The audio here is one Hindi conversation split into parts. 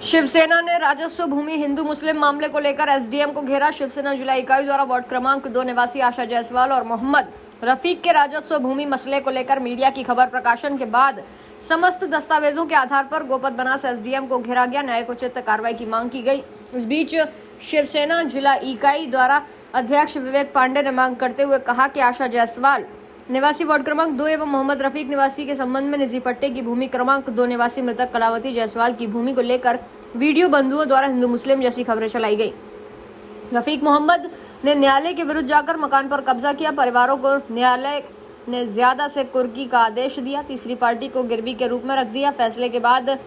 शिवसेना ने राजस्व भूमि हिंदू मुस्लिम मामले को लेकर एसडीएम को घेरा। शिवसेना जिला इकाई द्वारा वार्ड क्रमांक 2 निवासी आशा जायसवाल और मोहम्मद रफीक के राजस्व भूमि मसले को लेकर मीडिया की खबर प्रकाशन के बाद समस्त दस्तावेजों के आधार पर गोपद बनास एसडीएम को घेरा गया। न्यायिक उचित कार्रवाई की मांग की गई। इस बीच शिवसेना जिला इकाई द्वारा अध्यक्ष विवेक पांडे ने मांग करते हुए कहा कि आशा जायसवाल निवासी वार्ड क्रमांक 2 एवं मोहम्मद रफीक निवासी के संबंध में निजी पट्टे की भूमि क्रमांक 2 निवासी मृतक कलावती जायसवाल की भूमि को लेकर वीडियो बंधुओं द्वारा हिंदू मुस्लिम जैसी खबरें चलाई गई। रफीक मोहम्मद ने न्यायालय के विरुद्ध जाकर मकान पर कब्जा किया। परिवारों को न्यायालय ने ज्यादा से कुर्की का आदेश दिया। तीसरी पार्टी को गिरवी के रूप में रख दिया। फैसले के बाद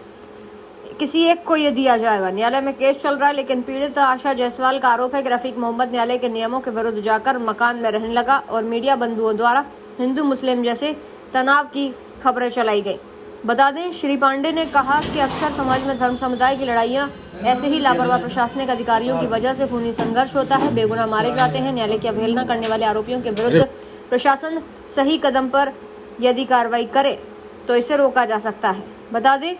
किसी एक को ये दिया जाएगा। न्यायालय में केस चल रहा है, लेकिन पीड़ित आशा जायसवाल का आरोप है कि रफीक मोहम्मद न्यायालय के नियमों के विरुद्ध जाकर मकान में रहने लगा और मीडिया बंधुओं द्वारा हिंदू मुस्लिम जैसे तनाव की खबरें चलाई गई। बता दें, श्री पांडे ने कहा कि अक्सर समाज में धर्म समुदाय की लड़ाइयां ऐसे ही लापरवाह प्रशासनिक अधिकारियों की वजह से खूनी संघर्ष होता है, बेगुनाह मारे जाते हैं। न्यायालय की अवहेलना करने वाले आरोपियों के विरुद्ध प्रशासन सही कदम पर यदि कार्रवाई करे तो इसे रोका जा सकता है। बता दें,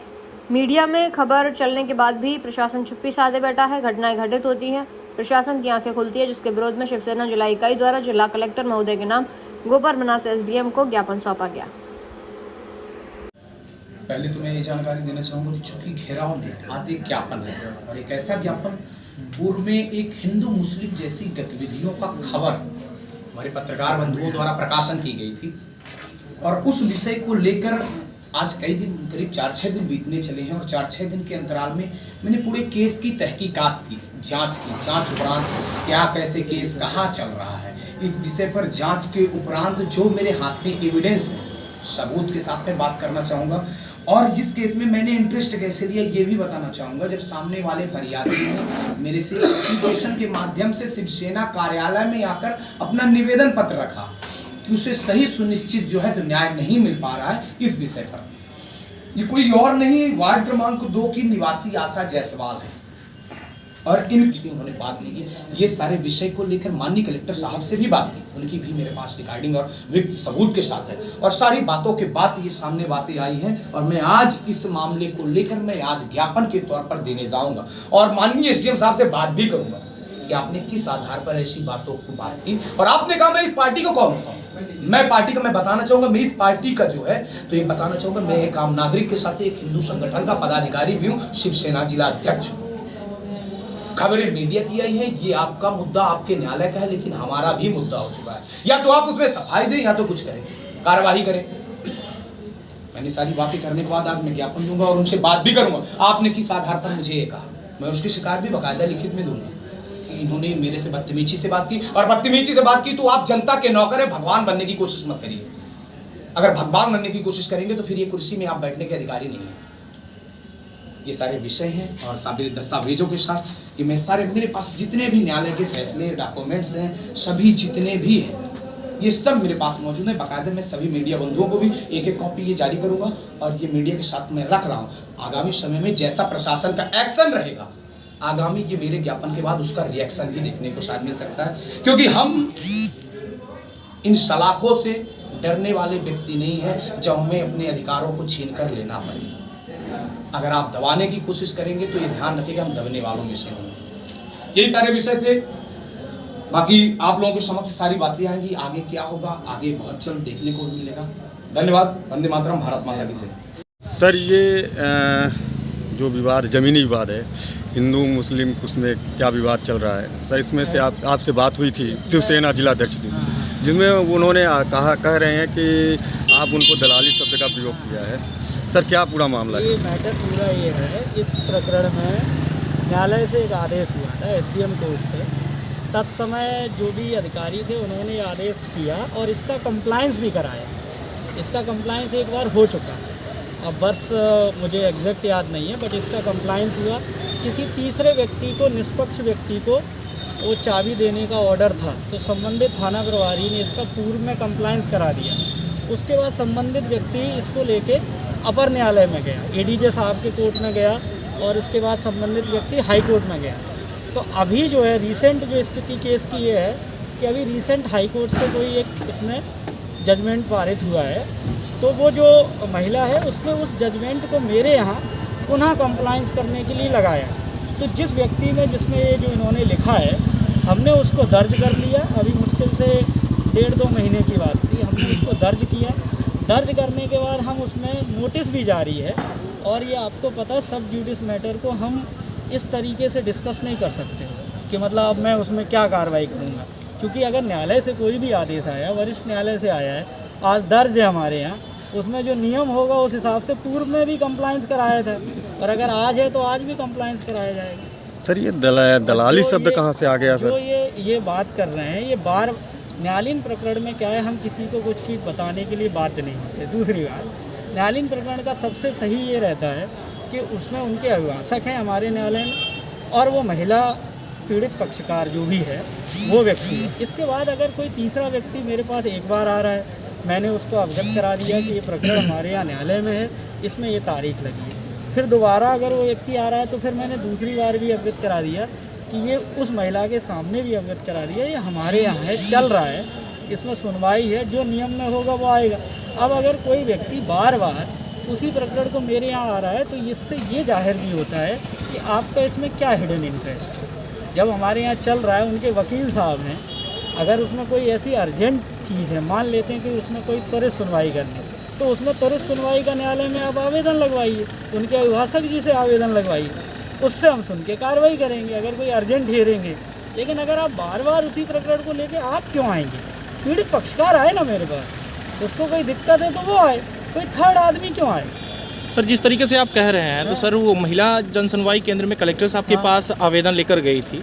मीडिया में खबर चलने के बाद भी प्रशासन चुप्पी साधे बैठा है। घटनाएं घटित होती हैं, प्रशासन की आंखें खुलती है, जिसके विरोध में शिवसेना जिला इकाई द्वारा जिला कलेक्टर महोदय के नाम गोपद बनास एसडीएम को ज्ञापन सौंपा गया। पहले तो मैं ये जानकारी देना चाहूँगा कि चूंकि घेराव में आज एक ज्ञापन है और एक ऐसा ज्ञापन पूर्व में एक हिंदू मुस्लिम जैसी गतिविधियों का खबर हमारे पत्रकार बंधुओं द्वारा प्रकाशन की गई थी और उस विषय को लेकर आज कई दिन करीब 4-6 दिन बीतने चले हैं और 4-6 दिन के अंतराल में मैंने पूरे केस की तहकीकात की, जांच उपरांत क्या कैसे केस कहाँ चल रहा है, इस विषय पर जांच के उपरांत जो मेरे हाथ में एविडेंस है, सबूत के साथ में बात करना चाहूँगा। और इस केस में मैंने इंटरेस्ट कैसे लिया ये भी बताना चाहूँगा। जब सामने वाले फरियादी ने मेरे से एप्लीकेशन के माध्यम से शिवसेना कार्यालय में आकर अपना निवेदन पत्र रखा कि उसे सही सुनिश्चित जो है तो न्याय नहीं मिल पा रहा है इस विषय पर। ये कोई और नहीं, वार्ड क्रमांक 2 की निवासी आशा जायसवाल है और उन्होंने बात नहीं की। ये सारे विषय को लेकर माननीय कलेक्टर साहब से भी बात की, उनकी भी मेरे पास रिकॉर्डिंग और विक्ट सबूत के साथ है और सारी बातों के बाद ये सामने बातें आई हैं और मैं आज इस मामले को लेकर मैं आज ज्ञापन के तौर पर देने जाऊंगा और माननीय एसडीएम साहब से बात भी करूंगा कि आपने किस आधार पर ऐसी बातों को बात की और आपने कहा मैं इस पार्टी को कौन होता हूँ। मैं पार्टी का मैं बताना चाहूंगा, मैं इस पार्टी का जो है तो ये बताना चाहूंगा, मैं एक आम नागरिक के साथ एक हिंदू संगठन का पदाधिकारी भी हूँ, शिवसेना जिला अध्यक्ष। खबरें मीडिया की आई है, ये आपका मुद्दा आपके न्यायालय का है, लेकिन हमारा भी मुद्दा हो चुका है। या तो आप उसमें सफाई दें या तो कुछ करें, कार्रवाई करें। मैंने सारी बातें करने के बाद आज मैं ज्ञापन दूंगा और उनसे बात भी करूंगा। आपने किस आधार पर मुझे ये कहा, मैं उसकी शिकायत भी बाकायदा लिखित में दूंगा कि इन्होंने मेरे से बदतमीजी से बात की और बदतमीजी से बात की तो आप जनता के नौकर है, भगवान बनने की कोशिश मत करिए। अगर भगवान बनने की कोशिश करेंगे तो फिर ये कुर्सी में आप बैठने के अधिकारी नहीं है। ये सारे विषय हैं और सारे दस्तावेजों के साथ कि मैं सारे मेरे पास जितने भी न्यायालय के फैसले डॉक्यूमेंट्स हैं सभी जितने भी हैं ये सब मेरे पास मौजूद है। बाकायदा मैं सभी मीडिया बंधुओं को भी एक कॉपी ये जारी करूंगा और ये मीडिया के साथ मैं रख रहा हूँ। आगामी समय में जैसा प्रशासन का एक्शन रहेगा, आगामी ये मेरे ज्ञापन के बाद उसका रिएक्शन भी देखने को शायद मिल सकता है, क्योंकि हम इन सलाखों से डरने वाले व्यक्ति नहीं है जब हमें अपने अधिकारों को छीन कर लेना पड़े। अगर आप दबाने की कोशिश करेंगे तो ये ध्यान रखिएगा, हम दबने वालों में से नहीं। यही सारे विषय थे, बाकी आप लोगों के समक्ष सारी बातें आएंगी। आगे क्या होगा, आगे बहुत जल्द देखने को मिलेगा। धन्यवाद। वंदे मातरम, भारत माता की जय। सर, ये जो विवाद जमीनी विवाद है, हिंदू मुस्लिम उसमें क्या विवाद चल रहा है सर, इसमें से आपसे बात हुई थी शिवसेना जिलाध्यक्ष की, जिसमें उन्होंने कह रहे हैं कि आप उनको दलाली शब्द का प्रयोग किया है। सर, क्या पूरा मामला है? ये मैटर पूरा ये है, इस प्रकरण में न्यायालय से एक आदेश हुआ था एसडीएम कोर्ट से। तत्समय जो भी अधिकारी थे उन्होंने आदेश किया और इसका कंप्लायंस भी कराया। इसका कंप्लायंस एक बार हो चुका है, अब वर्ष मुझे एग्जैक्ट याद नहीं है, बट इसका कंप्लायंस हुआ। किसी तीसरे व्यक्ति को, निष्पक्ष व्यक्ति को वो चाबी देने का ऑर्डर था, तो संबंधित थाना प्रभारी ने इसका पूर्व में कंप्लायंस करा दिया। उसके बाद संबंधित व्यक्ति इसको लेके अपर न्यायालय में गया, एडीजे साहब के कोर्ट में गया और इसके बाद संबंधित व्यक्ति हाई कोर्ट में गया। तो अभी जो है रिसेंट जो स्थिति केस की ये है कि अभी रिसेंट हाई कोर्ट से कोई एक इसमें जजमेंट पारित हुआ है, तो वो जो महिला है उसने उस जजमेंट को मेरे यहाँ पुनः कंप्लाइंस करने के लिए लगाया। तो जिस व्यक्ति ने जिसमें ये जो इन्होंने लिखा है, हमने उसको दर्ज कर लिया। अभी मुश्किल से 1.5-2 महीने की बात थी, हमने उसको दर्ज किया। दर्ज करने के बाद हम उसमें नोटिस भी जारी है। और ये आपको पता है, सब जुडिस मैटर को हम इस तरीके से डिस्कस नहीं कर सकते कि मतलब अब मैं उसमें क्या कार्रवाई करूँगा, क्योंकि अगर न्यायालय से कोई भी आदेश आया, वरिष्ठ न्यायालय से आया है, आज दर्ज है हमारे यहाँ, उसमें जो नियम होगा उस हिसाब से पूर्व में भी कंप्लाइंस कराया था, और अगर आज है तो आज भी कंप्लाइंस कराया जाएगा। सर ये दलाली शब्द कहाँ से आ गया जो सर? ये बात कर रहे हैं, ये बार न्यायालयीन प्रकरण में क्या है, हम किसी को कुछ चीज़ बताने के लिए बाध्य नहीं होते। दूसरी बात, न्यायालयीन प्रकरण का सबसे सही ये रहता है कि उसमें उनके अभिभाषक हैं हमारे न्यायालय में, और वो महिला पीड़ित पक्षकार जो भी है वो व्यक्ति है। इसके बाद अगर कोई तीसरा व्यक्ति मेरे पास एक बार आ रहा है, मैंने उसको अवगत करा दिया कि ये प्रकरण हमारे यहाँ न्यायालय में है, इसमें ये तारीख लगी है। फिर दोबारा अगर वो व्यक्ति आ रहा है तो फिर मैंने दूसरी बार भी अवगत करा दिया कि ये उस महिला के सामने भी अवगत करा दिया, ये हमारे यहाँ है, चल रहा है, इसमें सुनवाई है, जो नियम में होगा वो आएगा। अब अगर कोई व्यक्ति बार बार उसी प्रकरण को मेरे यहाँ आ रहा है तो इससे ये जाहिर भी होता है कि आपका इसमें क्या हिडन इंटरेस्ट है। जब हमारे यहाँ चल रहा है, उनके वकील साहब हैं, अगर उसमें कोई ऐसी अर्जेंट चीज़ है, मान लेते हैं कि उसमें कोई त्वरित सुनवाई करनी है, तो उसमें त्वरित सुनवाई का न्यायालय में आप आवेदन लगवाइए, उनके अभिभाषक जी से आवेदन लगवाइए, उससे हम सुन के कार्रवाई करेंगे अगर कोई अर्जेंट हियरिंग है। लेकिन अगर आप बार बार उसी प्रकरण को लेके आप क्यों आएंगे? पीड़ित पक्षकार आए ना मेरे पास, उसको कोई दिक्कत है तो वो आए, कोई थर्ड आदमी क्यों आए? सर जिस तरीके से आप कह रहे हैं तो सर वो महिला जन सुनवाई केंद्र में कलेक्टर साहब के पास आवेदन लेकर गई थी।